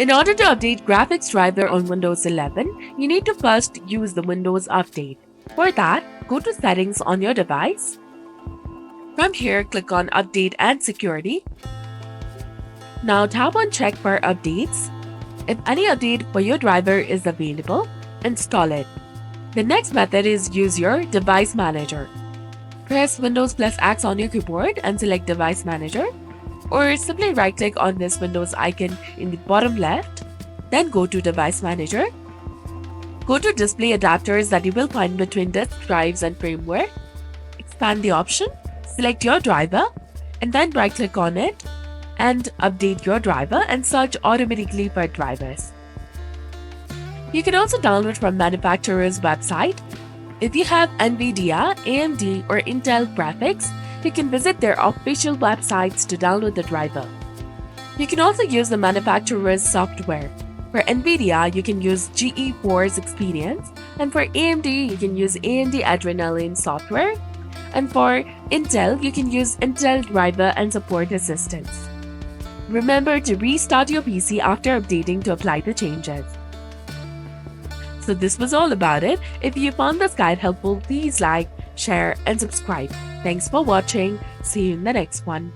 In order to update graphics driver on Windows 11, you need to first use the Windows Update. For that, go to Settings on your device. From here, click on Update and Security. Now tap on Check for updates. If any update for your driver is available, install it. The next method is use your Device Manager. Press Windows plus X on your keyboard and select Device Manager, or simply right-click on this Windows icon in the bottom left, then go to Device Manager. Go to Display Adapters that you will find between disk drives and firmware. Expand the option, select your driver, and then right-click on it and update your driver and search automatically for drivers. You can also download from manufacturer's website. If you have NVIDIA, AMD, or Intel graphics, you can visit their official websites to download the driver. You can also use the manufacturer's software. For NVIDIA, you can use GeForce Experience, and for AMD, you can use AMD Adrenalin software, and for Intel, you can use Intel Driver and Support Assistance. Remember to restart your PC after updating to apply the changes. So this was all about it. If you found this guide helpful, please like, share, and subscribe. Thanks for watching. See you in the next one.